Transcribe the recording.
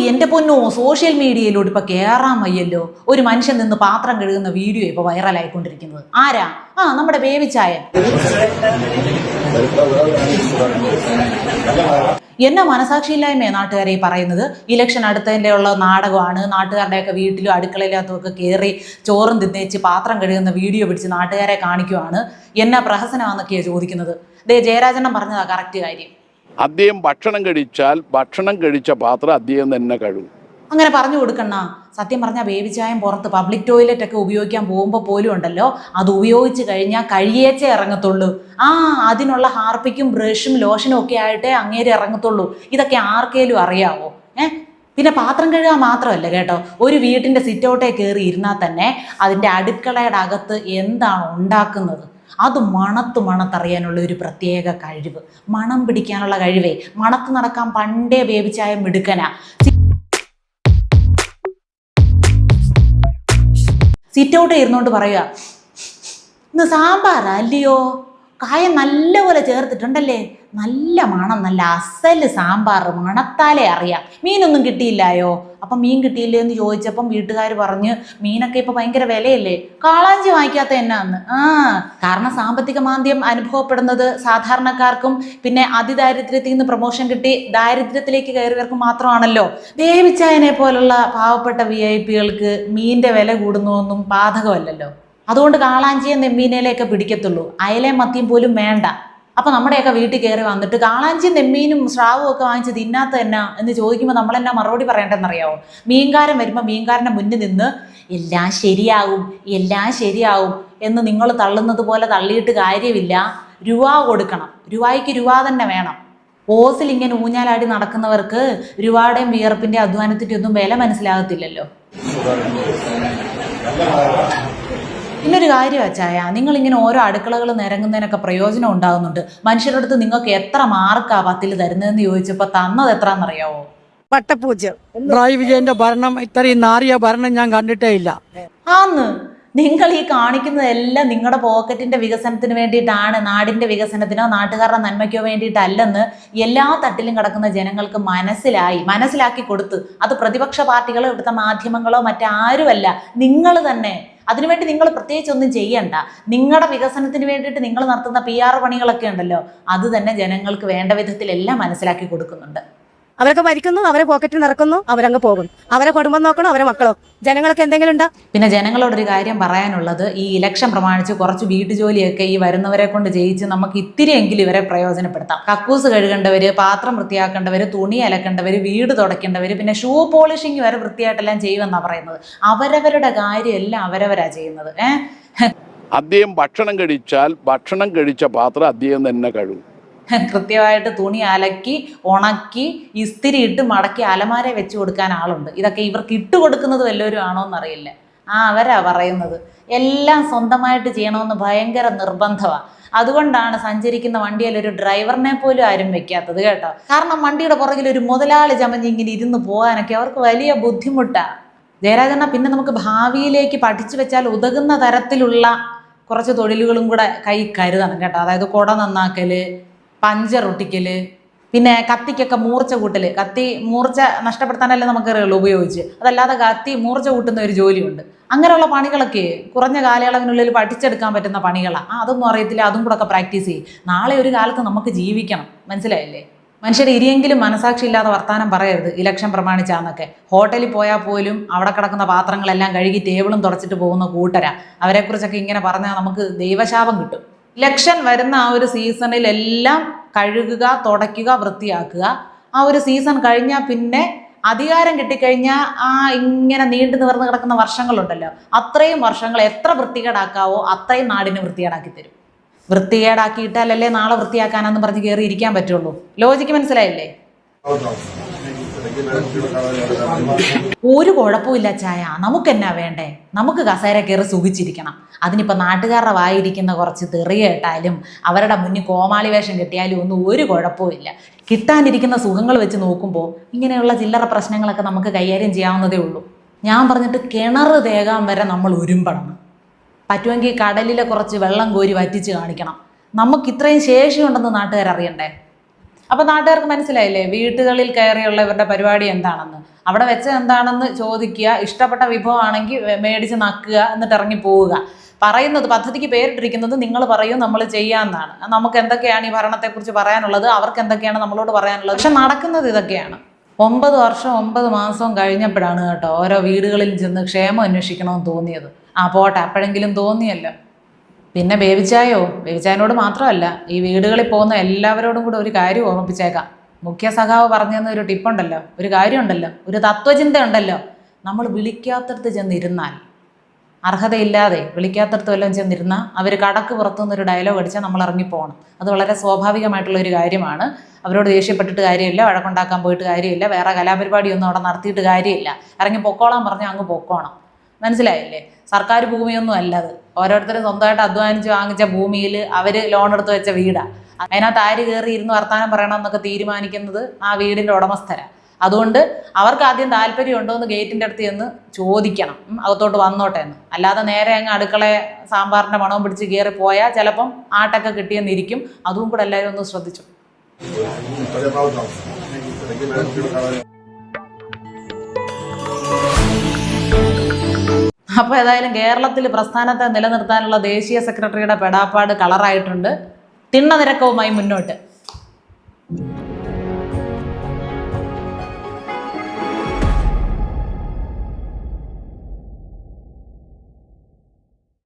എന്റെ പൊന്നോ, സോഷ്യൽ മീഡിയയിലോട്ട് ഇപ്പൊ കേറാൻ വയ്യല്ലോ. ഒരു മനുഷ്യൻ നിന്ന് പാത്രം കഴുകുന്ന വീഡിയോ ഇപ്പൊ വൈറലായിക്കൊണ്ടിരിക്കുന്നത്. ആരാ? നമ്മുടെ ബേബിച്ചായൻ. എന്നാ മനസാക്ഷിയില്ലായ്മയെ നാട്ടുകാരെ ഈ പറയുന്നത്. ഇലക്ഷൻ അടുത്തതിൻ്റെ ഉള്ള നാടകമാണ്. നാട്ടുകാരുടെയൊക്കെ വീട്ടിലും അടുക്കളയില്ലാത്തതൊക്കെ കയറി ചോറും തിന്നേച്ച് പാത്രം കഴുകുന്ന വീഡിയോ പിടിച്ച് നാട്ടുകാരെ കാണിക്കുവാണ്. എന്നാ പ്രഹസനമാണെന്നൊക്കെയാണ് ചോദിക്കുന്നത്. ജയരാജണ്ണം പറഞ്ഞതാ കറക്റ്റ് കാര്യം. അദ്ദേഹം ഭക്ഷണം കഴിച്ച പാത്രം അദ്ദേഹം തന്നെ കഴുകും. അങ്ങനെ പറഞ്ഞു കൊടുക്കണ്ണ. സത്യം പറഞ്ഞാൽ ബേബിച്ചായം പുറത്ത് പബ്ലിക് ടോയ്ലറ്റ് ഒക്കെ ഉപയോഗിക്കാൻ പോകുമ്പോൾ പോലും ഉണ്ടല്ലോ, അത് ഉപയോഗിച്ച് കഴിഞ്ഞാൽ കഴിയേച്ചേ ഇറങ്ങത്തുള്ളൂ. അതിനുള്ള ഹാർപ്പിക്കും ബ്രഷും ലോഷനും ഒക്കെ ആയിട്ടേ അങ്ങേര് ഇറങ്ങത്തുള്ളൂ. ഇതൊക്കെ ആർക്കേലും അറിയാവോ? പിന്നെ പാത്രം കഴുകാൻ മാത്രമല്ല കേട്ടോ, ഒരു വീട്ടിൻ്റെ സിറ്റൗട്ടേ കയറി ഇരുന്നാൽ തന്നെ അതിൻ്റെ അടുക്കളയുടെ അകത്ത് എന്താണ് ഉണ്ടാക്കുന്നത് അത് മണത്തറിയാനുള്ള ഒരു പ്രത്യേക കഴിവ്, മണം പിടിക്കാനുള്ള കഴിവേ. മണത്ത് നടക്കാൻ പണ്ടേ ബേബിച്ചായം മിടുക്കനാ. സിറ്റൗട്ട് ഇരുന്നോണ്ട് പറയുക, ഇന്ന് സാമ്പാറാ അല്ലയോ, കായം നല്ലപോലെ ചേർത്തിട്ടുണ്ടല്ലേ, നല്ല മണം, നല്ല അസല് സാമ്പാർ, മണത്താലേ അറിയാം. മീനൊന്നും കിട്ടിയില്ലായോ? അപ്പം മീൻ കിട്ടിയില്ലേ എന്ന് ചോദിച്ചപ്പം വീട്ടുകാർ പറഞ്ഞ് മീനൊക്കെ ഇപ്പൊ ഭയങ്കര വിലയല്ലേ, കാളാഞ്ചി വാങ്ങിക്കാത്ത എന്നാന്ന്. കാരണം സാമ്പത്തിക മാന്ദ്യം അനുഭവപ്പെടുന്നത് സാധാരണക്കാർക്കും പിന്നെ അതിദാരിദ്ര്യത്തിൽ നിന്ന് പ്രൊമോഷൻ കിട്ടി ദാരിദ്ര്യത്തിലേക്ക് കയറിയവർക്ക് മാത്രമാണല്ലോ. ബേബിച്ചായനെ പോലുള്ള പാവപ്പെട്ട VIP-കൾക്ക് മീനിന്റെ വില കൂടുന്നൊന്നും ബാധകമല്ലല്ലോ. അതുകൊണ്ട് കാളാഞ്ചിയും നെമ്മീനയിലൊക്കെ പിടിക്കത്തുള്ളൂ, അയലയും മത്തിയും പോലും വേണ്ട. അപ്പൊ നമ്മുടെയൊക്കെ വീട്ടിൽ കയറി വന്നിട്ട് കാളാഞ്ചിയും നെമ്മീനും സ്രാവും ഒക്കെ വാങ്ങിച്ച് തിന്നാത്ത എന്നാ എന്ന് ചോദിക്കുമ്പോൾ നമ്മളെന്നാ മറുപടി പറയേണ്ടതെന്നറിയാവോ? മീൻകാരൻ വരുമ്പോൾ മീൻകാരൻ്റെ മുന്നിൽ നിന്ന് എല്ലാം ശരിയാവും എന്ന് നിങ്ങൾ തള്ളുന്നത് പോലെ തള്ളിയിട്ട് കാര്യമില്ല. രൂപ കൊടുക്കണം, രൂപയ്ക്ക് രൂപ തന്നെ വേണം. ഓസിൽ ഇങ്ങനെ ഊഞ്ഞാലാടി നടക്കുന്നവർക്ക് രൂപയുടെയും വിയർപ്പിന്റെ അധ്വാനത്തിന്റെ ഒന്നും വില മനസ്സിലാകത്തില്ലല്ലോ. പിന്നൊരു കാര്യം അച്ചായ, നിങ്ങളിങ്ങനെ ഓരോ അടുക്കളകൾ നിരങ്ങുന്നതിനൊക്കെ പ്രയോജനം ഉണ്ടാകുന്നുണ്ട്. മനുഷ്യരുടെ അടുത്ത് നിങ്ങൾക്ക് എത്ര മാർക്കാ 10 തരുന്നതെന്ന് ചോദിച്ചപ്പോൾ തന്നത് എത്രയെന്നറിയാവോ? വട്ടപ്പൂജ്യം. പിണറായി വിജയന്റെ ഭരണം ഇത്രയും നാറിയ ഭരണം ഞാൻ കണ്ടിട്ടേ ഇല്ല. നിങ്ങൾ ഈ കാണിക്കുന്നതെല്ലാം നിങ്ങളുടെ പോക്കറ്റിന്റെ വികസനത്തിന് വേണ്ടിയിട്ടാണ്, നാടിന്റെ വികസനത്തിനോ നാട്ടുകാരുടെ നന്മയ്ക്കോ വേണ്ടിയിട്ടല്ലെന്ന് എല്ലാ തട്ടിലും കിടക്കുന്ന ജനങ്ങൾക്ക് മനസ്സിലാക്കി കൊടുത്ത്. അത് പ്രതിപക്ഷ പാർട്ടികളോ ഇവിടുത്തെ മാധ്യമങ്ങളോ മറ്റാരുമല്ല, നിങ്ങൾ തന്നെ. അതിനുവേണ്ടി നിങ്ങൾ പ്രത്യേകിച്ച് ഒന്നും ചെയ്യണ്ട. നിങ്ങളുടെ വികസനത്തിന് വേണ്ടിയിട്ട് നിങ്ങൾ നടത്തുന്ന PR പണികളൊക്കെ ഉണ്ടല്ലോ, അത് തന്നെ ജനങ്ങൾക്ക് വേണ്ട വിധത്തിലെല്ലാം മനസ്സിലാക്കി കൊടുക്കുന്നുണ്ട്. അവരൊക്കെ ഭരിക്കുന്നു, അവരെ പോക്കറ്റിൽ നിറക്കുന്നു, അവരങ്ങ് പോകും. അവരെ കുടുംബം നോക്കണം, അവരെ മക്കളോ. ജനങ്ങൾക്ക് എന്തെങ്കിലും ഉണ്ടോ? പിന്നെ ജനങ്ങളോടൊരു കാര്യം പറയാനുള്ളത്, ഈ ഇലക്ഷൻ പ്രമാണിച്ച് കുറച്ച് വീട്ടുജോലിയൊക്കെ ഈ വരുന്നവരെ കൊണ്ട് ചെയ്യിച്ച് നമുക്ക് ഇത്തിരിയെങ്കിലും ഇവരെ പ്രയോജനപ്പെടുത്താം. കക്കൂസ് കഴുകേണ്ടവര്, പാത്രം വൃത്തിയാക്കേണ്ടവര്, തുണി അലക്കേണ്ടവര്, വീട് തുടയ്ക്കേണ്ടവര്, പിന്നെ ഷൂ പോളിഷിങ് വരെ വൃത്തിയായിട്ടെല്ലാം ചെയ്യുമെന്നാണ് പറയുന്നത്. അവരവരുടെ കാര്യം എല്ലാം അവരവരാ ചെയ്യുന്നത്. അദ്ദേഹം ഭക്ഷണം കഴിച്ച പാത്രം അദ്ദേഹം തന്നെ കഴുകും. കൃത്യമായിട്ട് തുണി അലക്കി ഉണക്കി ഇസ്തിരി ഇട്ട് മടക്കി അലമാര വെച്ച് കൊടുക്കാൻ ആളുണ്ട്. ഇതൊക്കെ ഇവർക്ക് ഇട്ട് കൊടുക്കുന്നത് വല്ലവരും ആണോ എന്നറിയില്ല. അവരാ പറയുന്നത് എല്ലാം സ്വന്തമായിട്ട് ചെയ്യണമെന്ന് ഭയങ്കര നിർബന്ധമാണ്. അതുകൊണ്ടാണ് സഞ്ചരിക്കുന്ന വണ്ടിയിൽ ഒരു ഡ്രൈവറിനെ പോലും ആരും വെക്കാത്തത് കേട്ടോ. കാരണം വണ്ടിയുടെ പുറകിൽ ഒരു മുതലാളി ചമഞ്ഞ് ഇങ്ങനെ ഇരുന്ന് പോകാനൊക്കെ അവർക്ക് വലിയ ബുദ്ധിമുട്ടാണ്. ജയരാജണ്ണ, പിന്നെ നമുക്ക് ഭാവിയിലേക്ക് പഠിച്ചു വെച്ചാൽ ഉതകുന്ന തരത്തിലുള്ള കുറച്ച് തൊഴിലുകളും കൂടെ കൈ കരുതണം കേട്ടോ. അതായത് കുട നന്നാക്കല്, പഞ്ചർ ഒട്ടിക്കല്, പിന്നെ കത്തിക്കൊക്കെ മൂർച്ച കൂട്ടല്. കത്തി മൂർച്ച നഷ്ടപ്പെടുത്താനല്ലേ നമുക്കറിയുള്ളൂ ഉപയോഗിച്ച്. അതല്ലാതെ കത്തി മൂർച്ച കൂട്ടുന്ന ഒരു ജോലിയുണ്ട്. അങ്ങനെയുള്ള പണികളൊക്കെ കുറഞ്ഞ കാലയളവിനുള്ളിൽ പഠിച്ചെടുക്കാൻ പറ്റുന്ന പണികളാണ്. അതൊന്നും അറിയത്തില്ല, അതും കൂടെ ഒക്കെ പ്രാക്ടീസ് ചെയ്യും. നാളെ ഒരു കാലത്ത് നമുക്ക് ജീവിക്കണം, മനസ്സിലായില്ലേ? മനുഷ്യർ ഇനിയെങ്കിലും മനസാക്ഷി ഇല്ലാതെ വർത്താനം പറയരുത് ഇലക്ഷൻ പ്രമാണിച്ചാന്നൊക്കെ. ഹോട്ടലിൽ പോയാൽ പോലും അവിടെ കിടക്കുന്ന പാത്രങ്ങളെല്ലാം കഴുകി ടേബിളും തുടച്ചിട്ട് പോകുന്ന കൂട്ടരാ. അവരെക്കുറിച്ചൊക്കെ ഇങ്ങനെ പറഞ്ഞാൽ നമുക്ക് ദൈവശാപം കിട്ടും. ഇലക്ഷൻ വരുന്ന ആ ഒരു സീസണിലെല്ലാം കഴുകുക, തുടയ്ക്കുക, വൃത്തിയാക്കുക. ആ ഒരു സീസൺ കഴിഞ്ഞാൽ പിന്നെ അധികാരം കിട്ടിക്കഴിഞ്ഞാൽ ഇങ്ങനെ നീണ്ടു നിവർന്ന് കിടക്കുന്ന വർഷങ്ങളുണ്ടല്ലോ, അത്രയും വർഷങ്ങൾ എത്ര വൃത്തികേടാക്കാവോ അത്രയും നാടിന് വൃത്തികേടാക്കി തരും. വൃത്തികേടാക്കിയിട്ടാലല്ലേ നാളെ വൃത്തിയാക്കാനെന്ന് പറഞ്ഞ് കയറി ഇരിക്കാൻ പറ്റുള്ളൂ. ലോജിക്ക് മനസ്സിലായില്ലേ? ഒരു കുഴപ്പമില്ല ചായ, നമുക്കെന്നാ വേണ്ടേ? നമുക്ക് കസേര കയറി സുഖിച്ചിരിക്കണം. അതിനിപ്പോൾ നാട്ടുകാരുടെ വായിരിക്കുന്ന കുറച്ച് തെറി കേട്ടാലും അവരുടെ മുന്നിൽ കോമാളി വേഷം കെട്ടിയാലും ഒന്നും ഒരു കുഴപ്പമില്ല. കിട്ടാനിരിക്കുന്ന സുഖങ്ങൾ വെച്ച് നോക്കുമ്പോൾ ഇങ്ങനെയുള്ള ചില്ലറ പ്രശ്നങ്ങളൊക്കെ നമുക്ക് കൈകാര്യം ചെയ്യാവുന്നതേ ഉള്ളൂ. ഞാൻ പറഞ്ഞിട്ട് കിണർ തേകാൻ വരെ നമ്മൾ ഉരുമ്പണം. പറ്റുമെങ്കിൽ കടലിലെ കുറച്ച് വെള്ളം കോരി വറ്റിച്ച് കാണിക്കണം. നമുക്ക് ഇത്രയും ശേഷിയുണ്ടെന്ന് നാട്ടുകാരറിയണ്ടേ? അപ്പൊ നാട്ടുകാർക്ക് മനസ്സിലായില്ലേ വീട്ടുകളിൽ കയറിയുള്ള ഇവരുടെ പരിപാടി എന്താണെന്ന്. അവിടെ വെച്ച് എന്താണെന്ന് ചോദിക്കുക, ഇഷ്ടപ്പെട്ട വിഭവമാണെങ്കിൽ മേടിച്ച് നക്കുക, എന്നിട്ട് ഇറങ്ങി പോവുക. പറയുന്നത് പദ്ധതിക്ക് പേരിട്ടിരിക്കുന്നത് നിങ്ങൾ പറയും നമ്മൾ ചെയ്യാമെന്നാണ്. നമുക്ക് എന്തൊക്കെയാണ് ഈ ഭരണത്തെക്കുറിച്ച് പറയാനുള്ളത്, അവർക്ക് എന്തൊക്കെയാണ് നമ്മളോട് പറയാനുള്ളത്. പക്ഷെ നടക്കുന്നത് ഇതൊക്കെയാണ്. 9 വർഷം 9 മാസവും കഴിഞ്ഞപ്പോഴാണ് കേട്ടോ ഓരോ വീടുകളിൽ ചെന്ന് ക്ഷേമം അന്വേഷിക്കണമെന്ന് തോന്നിയത്. പോട്ടെ, അപ്പോഴെങ്കിലും തോന്നിയല്ലോ. പിന്നെ ബേബിച്ചായനോട് മാത്രമല്ല, ഈ വീടുകളിൽ പോകുന്ന എല്ലാവരോടും കൂടെ ഒരു കാര്യം ഓർമ്മിപ്പിച്ചേക്കാം. മുഖ്യ സഖാവ് പറഞ്ഞെന്ന ഒരു ടിപ്പുണ്ടല്ലോ, ഒരു കാര്യമുണ്ടല്ലോ, ഒരു തത്വചിന്ത ഉണ്ടല്ലോ. നമ്മൾ വിളിക്കാത്തടത്ത് ചെന്നിരുന്നാൽ, അർഹതയില്ലാതെ വിളിക്കാത്തടത്ത് വല്ലതും ചെന്നിരുന്നാൽ അവർ കടക്ക് പുറത്തുനിന്നൊരു ഡയലോഗ് അടിച്ചാൽ നമ്മൾ ഇറങ്ങിപ്പോകണം. അത് വളരെ സ്വാഭാവികമായിട്ടുള്ള ഒരു കാര്യമാണ്. അവരോട് ദേഷ്യപ്പെട്ടിട്ട് കാര്യമില്ല, വഴക്കുണ്ടാക്കാൻ പോയിട്ട് കാര്യമില്ല, വേറെ കലാപരിപാടിയൊന്നും അവിടെ നടത്തിയിട്ട് കാര്യമില്ല. ഇറങ്ങി പൊക്കോളാൻ പറഞ്ഞാൽ അങ്ങ് പൊക്കോണം. മനസ്സിലായില്ലേ? സർക്കാർ ഭൂമിയൊന്നും അല്ലത്. ഓരോരുത്തരും സ്വന്തമായിട്ട് അധ്വാനിച്ച് വാങ്ങിച്ച ഭൂമിയിൽ അവർ ലോൺ എടുത്ത് വെച്ച വീടാണ്. അതിനകത്ത് ആര് കയറി ഇരുന്ന് വർത്താനം പറയണം എന്നൊക്കെ തീരുമാനിക്കുന്നത് ആ വീടിൻ്റെ ഉടമസ്ഥരാണ്. അതുകൊണ്ട് അവർക്ക് ആദ്യം താല്പര്യം ഉണ്ടോ എന്ന് ഗേറ്റിൻ്റെ അടുത്ത് ചെന്ന് ചോദിക്കണം, അകത്തോട്ട് വന്നോട്ടെ എന്ന്. അല്ലാതെ നേരെ അങ്ങ് അടുക്കളയെ സാമ്പാറിൻ്റെ മണവും പിടിച്ച് കയറി പോയാൽ ചിലപ്പം ആട്ടൊക്കെ കിട്ടിയെന്നിരിക്കും. അതും കൂടെ എല്ലാവരും ഒന്ന് ശ്രദ്ധിച്ചു. അപ്പോൾ ഏതായാലും കേരളത്തിൽ പ്രസ്ഥാനത്തെ നിലനിർത്താനുള്ള ദേശീയ സെക്രട്ടറിയുടെ പെടാപ്പാട് കളറായിട്ടുണ്ട്. തിണ്ണ നിരക്കവുമായി മുന്നോട്ട്.